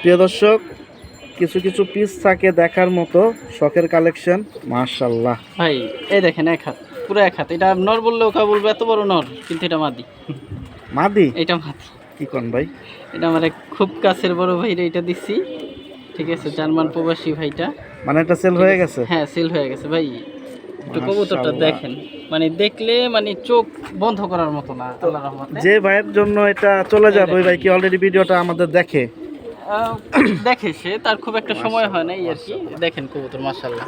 প্রিয় দর্শক, কিছু কিছু পিস থাকে দেখার মতো, শখের কালেকশন। মাশাআল্লাহ ভাই এই দেখেন এক হাত, পুরো এক হাত। এটা নর বললেও কেউ বলবে এত বড় নর, কিন্তু এটা মাদি। মাদি? এটা মাদি। কি কোন ভাই? এটা আমার এক খুব কাছের বড় ভাইরে এটা দিচ্ছি, ঠিক আছে, জার্মান প্রবাসী ভাইটা। মানে এটা সেল হয়ে গেছে? হ্যাঁ, সেল হয়ে গেছে ভাই। একটু কবুতরটা মাশাআল্লাহ। দেখেন, মানে দেখলে মানে চোখ বন্ধ করার মতো না, আল্লাহর রহমতে। যে ভাইয়ের জন্য এটা চলে যাবে, ওই ভাই কি অলরেডি ভিডিওটা আমাদের দেখে? দেখে সে, তার খুব একটা সময় হয় না এই আর কি। দেখেন কবুতর মাশাআল্লাহ,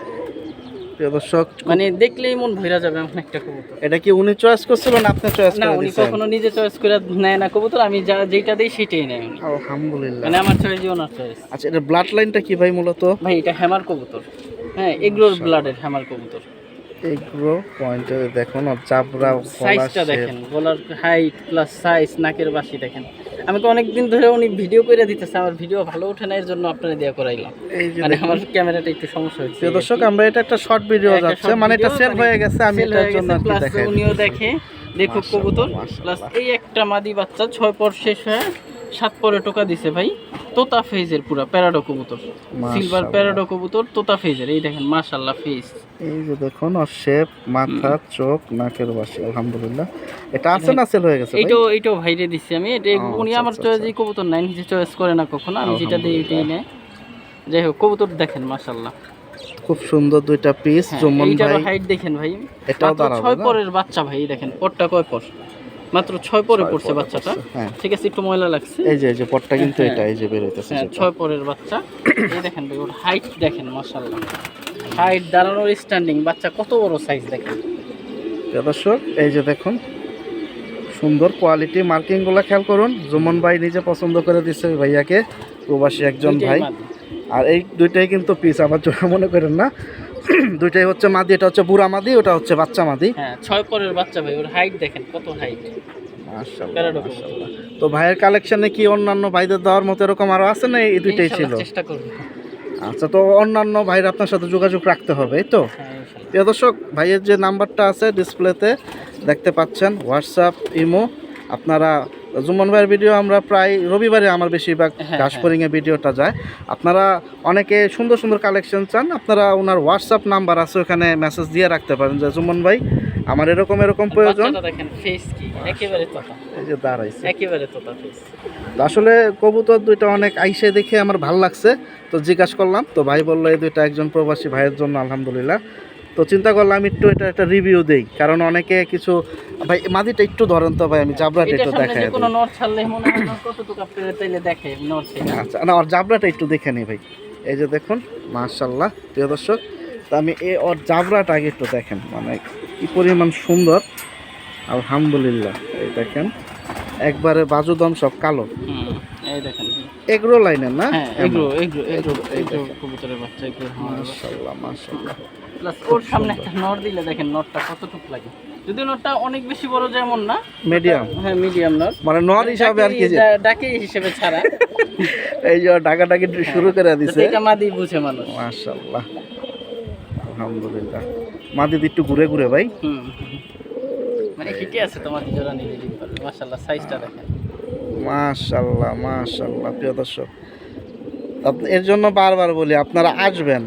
প্রিয় দর্শক, মানে দেখলেই মন ভরে যাবে এমন একটা কবুতর। এটা কি উনি চয়েস করছিল না আপনি চয়েস না, করে উনি দিয়েছেন? কখনো নিজে চয়েস করে নেয় না কবুতর, আমি যেটা দিই সেটাই নেয় উনি। আলহামদুলিল্লাহ। মানে আমার চয়েস ওনার চয়েস। আচ্ছা, এটা ব্লাড লাইনটা কি ভাই মূলত? ভাই এটা হ্যামার কবুতর, হ্যাঁ, এগুলোর ব্লাডের হ্যামার কবুতর। এগুলো পয়েন্টে দেখুন, আর চাবড়া সাইজটা দেখেন, গলার হাইট প্লাস সাইজ, নাকের বাসি দেখেন। আমি তো অনেকদিন ধরে উনি ভিডিও করে দিতেছে, আমার ভিডিও ভালো ওঠে না, এর জন্য আপনারা দেয়া করাইলাম। এই যে মানে আমার ক্যামেরাটা একটু সমস্যা হচ্ছে। প্রিয় দর্শক, আমরা এটা একটা শর্ট ভিডিও যাচ্ছে, মানে এটা সেল হয়ে গেছে, আমি এটার জন্য আর কি প্লাস দেখাই। উনিও দেখে, দেখুক কবুতর। মাশাআল্লাহ। প্লাস এই একটা মাদি বাচ্চা 6 পর শেষ হয়ে 7 পরে টোকা দিছে ভাই। তোতা ফেজের পুরা প্যারাডো কবুতর, সিলভার প্যারাডো কবুতর, তোতা ফেজের। এই দেখেন মাশাআল্লাহ ফেজ। এই যে দেখুন, আর শেপ, মাথা, চোখ, নাকের বাসি, আলহামদুলিল্লাহ। এটা আছে না সেল হয়ে গেছে ভাই? এইটাও ভাইরে দিচ্ছি আমি। এটা উনি আচ্ছা, আমার আচ্ছা, চয়েস কবুতর নাই, নিজে চয়েস করে না কখনো, আমি যেটা দিই ওইটাই নেয়। যাই হোক, কবুতর দেখেন মাশাআল্লাহ, খুব সুন্দর দুইটা পিস। জুমন এইটার ভাই, হাইট দেখেন ভাই, এটাও মাত্র দাঁড়াবে 6 না? পরের বাচ্চা ভাই। দেখেন পরটা কয় পর, মাত্র 6 পরে 6 পড়ছে পরে বাচ্চাটা। পড়ছে, হ্যাঁ। ঠিক আছে, একটু ময়লা লাগছে। এই যে পটটা কিন্তু হ্যাঁ, এটা এই যে বের হইতেছে হ্যাঁ, যেটা। 6 পরের বাচ্চা। এই দেখেন ভাই, ওর হাইট দেখেন মাশাআল্লাহ, হাইট, দাঁড়ানোর স্ট্যান্ডিং, বাচ্চা কত বড় সাইজ দেখেন। প্রিয় দর্শক, এই যে দেখুন, সুন্দর কোয়ালিটি, মার্কিং গুলা খেয়াল করুন। জুমন ভাই নিজে পছন্দ করে দিচ্ছে ওই ভাইয়াকে, প্রবাসী একজন দুইটাই ভাই। মাদি। আর এই দুইটাই কিন্তু পিস, আবার জোড়া মনে করেন না। দুইটাই হচ্ছে মাদি, এটা হচ্ছে বুড়া মাদি, ওটা হচ্ছে বাচ্চা মাদি। হ্যাঁ, 6 পরের বাচ্চা ভাই, ওর হাইট দেখেন কত হাইট। মাশাআল্লাহ, মাশাআল্লাহ। তো ভাইয়ের কালেকশনে কি অন্যান্য ভাইদের দেওয়ার মতো এরকম আরো আছে না এই দুইটাই ছিল? ইনশাআল্লাহ চেষ্টা করব। আচ্ছা, তো অন্যান্য ভাইরা আপনার সাথে যোগাযোগ রাখতে হবে, এই তো? হ্যাঁ, ইনশাআল্লাহ। প্রিয় দর্শক, ভাইয়ের যে নাম্বারটা আছে ডিসপ্লেতে দেখতে পাচ্ছেন, হোয়াটসঅ্যাপ, ইমো। আপনারা জুমন ভাইয়ের ভিডিও আমরা প্রায় রবিবারে আমার বেশিরভাগ ঘাসফড়িংয়ে ভিডিওটা যায়। আপনারা অনেকে সুন্দর সুন্দর কালেকশন চান, আপনারা ওনার হোয়াটসঅ্যাপ নাম্বার আছে, ওখানে মেসেজ দিয়ে রাখতে পারেন যে জুমন ভাই আমার এরকম এরকম প্রয়োজন। বাচ্চাটা দেখেন ফেস কি একেবারে তোতা, এই যে দাঁড়াইছে, একেবারে তোতা ফেস। আসলে কবুতর দুইটা অনেক আইসে দেখে আমার ভালো লাগছে, তো জিজ্ঞাসা করলাম, তো ভাই বললো এই দুইটা একজন প্রবাসী ভাইয়ের জন্য, আলহামদুলিল্লাহ। তো চিন্তা করলাম একটু এটা একটা রিভিউ দেই, কারণ অনেকে কিছু ভাই মাদিটা একটু ধরেন তো ভাই, আমি জাবরাটা এটা একটু সামনে দেখাই যে কোনো দিই। নর ছাড়লে মনে হয় নর কতটুকু আপনারা তাইলে দেখে নর ছিল। আচ্ছা, না ওর জাবরাটা একটু দেখে নিই ভাই। এই যে দেখুন, মাশাআল্লাহ প্রিয় দর্শক, তো আমি ওর জাবরাটা আগে একটু দেখেন, মানে কি পরিমাণ সুন্দর, আলহামদুলিল্লাহ। এই দেখেন, একবারে বাজুদম সব কালো। এই দেখেন এগ্রো লাইনের না? হ্যাঁ, এগুলো কবুতরের বাচ্চা, এগুলো মাশাআল্লাহ, মাশাআল্লাহ। প্লাস ওর সামনে একটা নর দিলে দেখেন নরটা কতটুকু লাগে। যদি নরটা অনেক বেশি বড় যায় এমন না, মিডিয়াম, হ্যাঁ মিডিয়াম নর, মানে নর হিসাবে আর কি, ডাকে হিসেবে ছাড়া। এই যে ডাকাডাকি শুরু করে দিছে। এটা মাদি বুঝে মানুষ। মাশাআল্লাহ, আলহামদুলিল্লাহ। মাদি একটু ঘুরে ঘুরে ভাই, মানে হিটে আছে, তোমার জোড়া নিয়ে দিতে পারবে। মাশাআল্লাহ, সাইজটা দেখেন। মাশাআল্লাহ, মাশাআল্লাহ। প্রিয় দর্শক, এর জন্য বারবার বলি আপনারা আসবেন,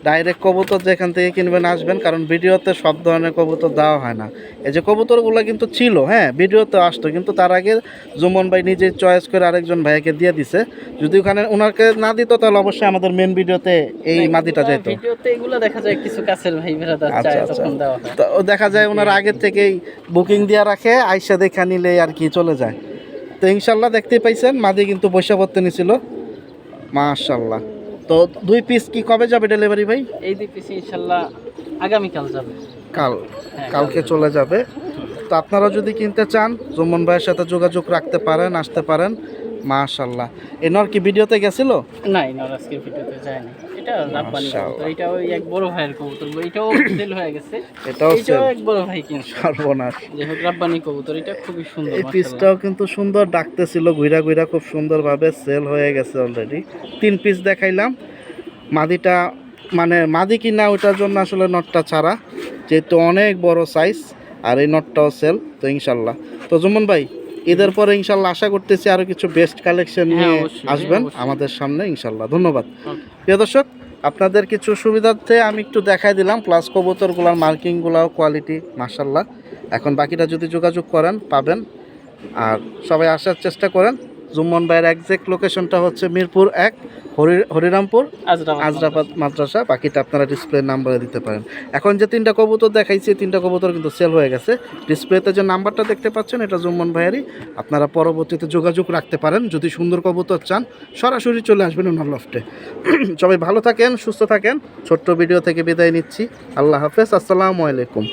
ডাইরেক্ট কবুতর যেখান থেকে কিনবেন আসবেন, কারণ ভিডিওতে সব ধরনের কবুতর দেওয়া হয় না। এই যে কবুতরগুলো কিন্তু ছিল, হ্যাঁ ভিডিওতে আসতো, কিন্তু তার আগে জুমন ভাই নিজে চয়েস করে আরেকজন ভাইকে দিয়ে দিছে। যদি ওখানে ওনাকে না দিত তাহলে অবশ্যই আমাদের মেন ভিডিওতে এই মাদিটা যেত। ভিডিওতে এগুলো দেখা যায় কিছু কাছের ভাই বেরাদার আচ্ছা, চায়, আচ্ছা। তখন দেওয়া হয়। তো দেখা যায় ওনার আগের থেকেই বুকিং দিয়ে রাখে, আইসা দেখা নিলে আর কি চলে যায়। তো ইনশাল্লাহ দেখতেই পাইছেন, মাদি কিন্তু পয়সা পড়তে নিছিল, মাশাআল্লাহ। তো 2 পিস কি কবে যাবে ডেলিভারি ভাই? এই 2 পিস ইনশাআল্লাহ আগামীকাল যাবে। কালকে চলে যাবে। তো আপনারা যদি কিনতে চান জুমন ভাইয়ের সাথে যোগাযোগ রাখতে পারেন, আসতে পারেন। মাশাআল্লাহ। এনর কি ভিডিওতে গেছিল? না, এনর আজকে ভিডিওতে যায়নি। এটা রাব্বানি কবুতর, এটা ওই এক বড় ভাইয়ের কবুতর, এটাও সেল হয়ে গেছে। এটাও এক বড় ভাই কিনছে। সর্বনাশ। যাই হোক, রাব্বানি কবুতর, এটা খুবই সুন্দর। এই পিসটাও কিন্তু সুন্দর ডাকতেছিল, ঘুরা ঘুরা খুব সুন্দরভাবে সেল হয়ে গেছে অলরেডি। 3 পিস দেখাইলাম। মাদিটা মানে মাদি কিনা ওইটার জন্য আসলে নটটা ছাড়া, যেহেতু অনেক বড় সাইজ, আর এই নটটাও সেল। তো ইনশাল্লাহ, তো জুমন ভাই ঈদের পরে ইনশাল্লাহ আশা করতেছি আরো কিছু বেস্ট কালেকশন হ্যাঁ, নিয়ে অবশ্যই, আসবেন অবশ্যই। আমাদের সামনে ইনশাল্লাহ। ধন্যবাদ। Okay. প্রিয় দর্শক, আপনাদের কিছু সুবিধার্থে আমি একটু দেখাই দিলাম, প্লাস কবুতরগুলোর মার্কিংগুলোও কোয়ালিটি মাশাল্লাহ। এখন বাকিটা যদি যোগাযোগ করেন পাবেন, আর সবাই আসার চেষ্টা করেন। জুম্মন ভাইয়ের একজ্যাক্ট লোকেশনটা হচ্ছে মিরপুর 1 হরিরামপুর আজরাবাদ মাদ্রাসা। বাকিটা আপনারা ডিসপ্লে নাম্বারে দিতে পারেন। এখন যে 3টা কবুতর দেখাইছি 3টা কবুতর কিন্তু সেল হয়ে গেছে। ডিসপ্লেতে যে নাম্বারটা দেখতে পাচ্ছেন এটা জুম্মন ভাইয়েরই। আপনারা পরবর্তীতে যোগাযোগ রাখতে পারেন। যদি সুন্দর কবুতর চান সরাসরি চলে আসবেন ওনার লফটে। সবাই ভালো থাকেন, সুস্থ থাকেন। ছোট্ট ভিডিও থেকে বিদায় নিচ্ছি। আল্লাহ হাফেজ, আসসালামু আলাইকুম।